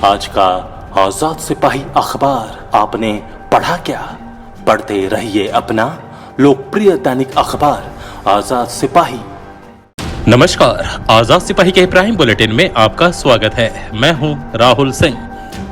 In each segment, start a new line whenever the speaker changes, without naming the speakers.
आज का आजाद सिपाही अखबार आपने पढ़ा क्या? पढ़ते रहिए अपना लोकप्रिय दैनिक अखबार आजाद सिपाही।
नमस्कार, आजाद सिपाही के प्राइम बुलेटिन में आपका स्वागत है। मैं हूं राहुल सिंह।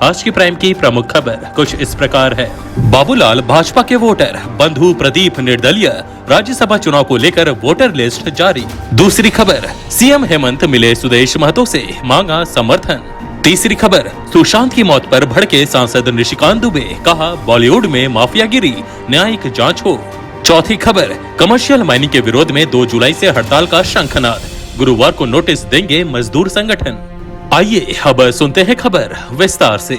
आज की प्राइम की प्रमुख खबर कुछ इस प्रकार है। बाबूलाल भाजपा के वोटर, बंधु प्रदीप निर्दलीय, राज्यसभा चुनाव को लेकर वोटर लिस्ट जारी। दूसरी खबर, सीएम हेमंत मिले सुदेश महतो से, मांगा समर्थन। तीसरी खबर, सुशांत की मौत पर भड़के सांसद निशिकांत दुबे, कहा बॉलीवुड में माफियागिरी, न्यायिक जांच हो। चौथी खबर, कमर्शियल माइनिंग के विरोध में 2 जुलाई से हड़ताल का शंखनाद, गुरुवार को नोटिस देंगे मजदूर संगठन। आइए अब सुनते हैं खबर विस्तार से।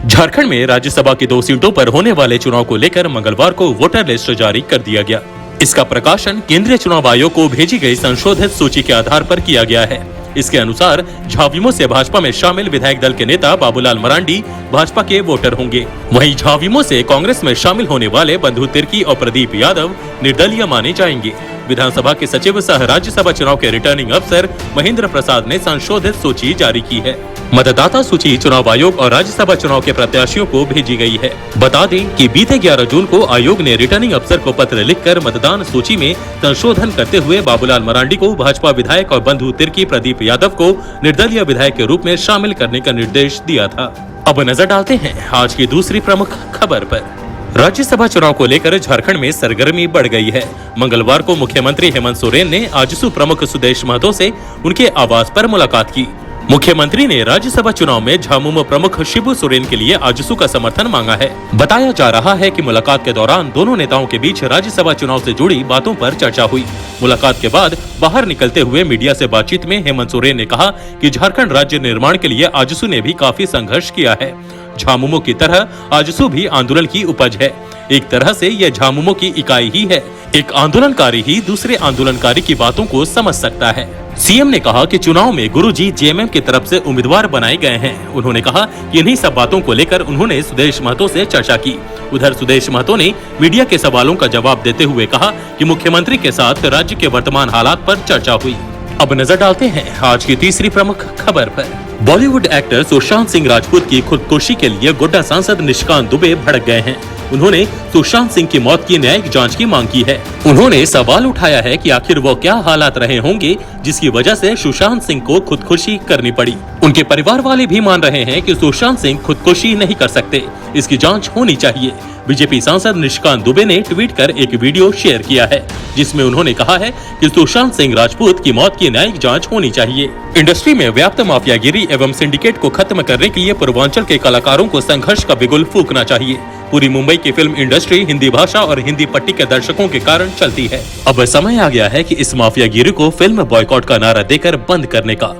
झारखंड में राज्यसभा की 2 सीटों पर होने वाले चुनाव को लेकर मंगलवार को वोटर लिस्ट जारी कर दिया गया। इसका प्रकाशन केंद्रीय चुनाव आयोग को भेजी गई संशोधित सूची के आधार पर किया गया है। इसके अनुसार झाविमो से भाजपा में शामिल विधायक दल के नेता बाबूलाल मरांडी भाजपा के वोटर होंगे। वहीं झाविमो से कांग्रेस में शामिल होने वाले बंधु तिर्की और प्रदीप यादव निर्दलीय माने जाएंगे। विधानसभा के सचिव सह राज्यसभा चुनाव के रिटर्निंग अफसर महेंद्र प्रसाद ने संशोधित सूची जारी की है। मतदाता सूची चुनाव आयोग और राज्यसभा चुनाव के प्रत्याशियों को भेजी गई है। बता दें कि बीते 11 जून को आयोग ने रिटर्निंग अफसर को पत्र लिखकर मतदान सूची में संशोधन करते हुए बाबूलाल मरांडी को भाजपा विधायक और बंधु तिर्की प्रदीप यादव को निर्दलीय विधायक के रूप में शामिल करने का निर्देश दिया था। अब नजर डालते हैं आज की दूसरी प्रमुख खबर पर। राज्यसभा चुनाव को लेकर झारखंड में सरगर्मी बढ़ गई है। मंगलवार को मुख्यमंत्री हेमंत सोरेन ने आजसू प्रमुख सुदेश महतो से उनके आवास पर मुलाकात की। मुख्यमंत्री ने राज्यसभा चुनाव में झामुमो प्रमुख शिबू सोरेन के लिए आजसू का समर्थन मांगा है। बताया जा रहा है कि मुलाकात के दौरान दोनों नेताओं के बीच राज्यसभा चुनाव से जुड़ी बातों पर चर्चा हुई। मुलाकात के बाद बाहर निकलते हुए मीडिया से बातचीत में हेमंत सोरेन ने कहा कि झारखंड राज्य निर्माण के लिए आजसू ने भी काफी संघर्ष किया है। झामुमो की तरह आजसू भी आंदोलन की उपज है। एक तरह से यह झामुमो की इकाई ही है। एक आंदोलनकारी ही दूसरे आंदोलनकारी की बातों को समझ सकता है। सीएम ने कहा कि चुनाव में गुरुजी जेएमएम की तरफ से उम्मीदवार बनाए गए हैं। उन्होंने कहा कि इन्हीं सब बातों को लेकर उन्होंने सुदेश महतो से चर्चा की। उधर सुदेश महतो ने मीडिया के सवालों का जवाब देते हुए कहा कि मुख्यमंत्री के साथ राज्य के वर्तमान हालात पर चर्चा हुई। अब नजर डालते हैं आज की तीसरी प्रमुख खबर पर। बॉलीवुड एक्टर सुशांत सिंह राजपूत की खुदकुशी के लिए गोड्डा सांसद निशिकांत दुबे भड़क गए हैं। उन्होंने सुशांत सिंह की मौत की न्यायिक जांच की मांग की है। उन्होंने सवाल उठाया है कि आखिर वो क्या हालात रहे होंगे जिसकी वजह से सुशांत सिंह को खुदकुशी करनी पड़ी। उनके परिवार वाले भी मान रहे हैं कि सुशांत सिंह खुदकुशी नहीं कर सकते, इसकी जांच होनी चाहिए। बीजेपी सांसद निशिकांत दुबे ने ट्वीट कर एक वीडियो शेयर किया है जिसमें उन्होंने कहा है कि सुशांत सिंह राजपूत की मौत की न्यायिक जांच होनी चाहिए। इंडस्ट्री में व्याप्त माफियागिरी एवं सिंडिकेट को खत्म करने के लिए पूर्वांचल के कलाकारों को संघर्ष का बिगुल फूंकना चाहिए। पूरी मुंबई की फिल्म इंडस्ट्री हिंदी भाषा और हिंदी पट्टी के दर्शकों के कारण चलती है। अब समय आ गया है कि इस माफियागिरी को फिल्म बॉयकॉट का नारा देकर बंद करने का।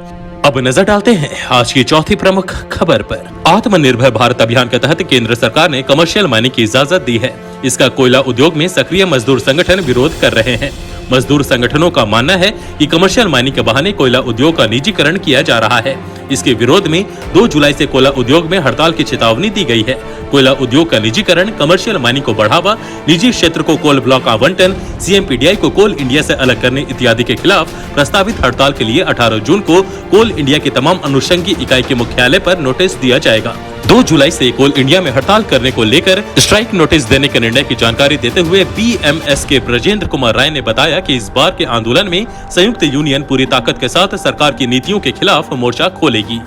अब नजर डालते हैं आज की चौथी प्रमुख खबर पर। आत्मनिर्भर भारत अभियान के तहत केंद्र सरकार ने कमर्शियल माइनिंग की इजाजत दी है। इसका कोयला उद्योग में सक्रिय मजदूर संगठन विरोध कर रहे हैं। मजदूर संगठनों का मानना है कि कमर्शियल माइनिंग के बहाने कोयला उद्योग का निजीकरण किया जा रहा है। इसके विरोध में 2 जुलाई से कोयला उद्योग में हड़ताल की चेतावनी दी गई है। कोयला उद्योग का निजीकरण, कमर्शियल माइनिंग को बढ़ावा, निजी क्षेत्र को कोल ब्लॉक आवंटन, सीएमपीडीआई को कोल इंडिया से अलग करने इत्यादि के खिलाफ प्रस्तावित हड़ताल के लिए 18 जून को कोल इंडिया की तमाम अनुषंगी इकाई के मुख्यालय पर नोटिस दिया जाएगा। 2 जुलाई से कोल इंडिया में हड़ताल करने को लेकर स्ट्राइक नोटिस देने के निर्णय की जानकारी देते हुए बीएमएस के ब्रजेंद्र कुमार राय ने बताया कि इस बार के आंदोलन में संयुक्त यूनियन पूरी ताकत के साथ सरकार की नीतियों के खिलाफ मोर्चा खोलेगी।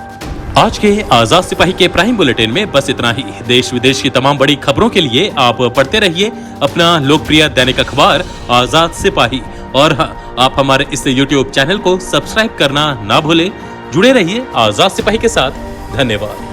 आज के आजाद सिपाही के प्राइम बुलेटिन में बस इतना ही। देश विदेश की तमाम बड़ी खबरों के लिए आप पढ़ते रहिए अपना लोकप्रिय दैनिक अखबार आजाद सिपाही। और हाँ, आप हमारे इस यूट्यूब चैनल को सब्सक्राइब करना ना भूलें। जुड़े रहिए आजाद सिपाही के साथ। धन्यवाद।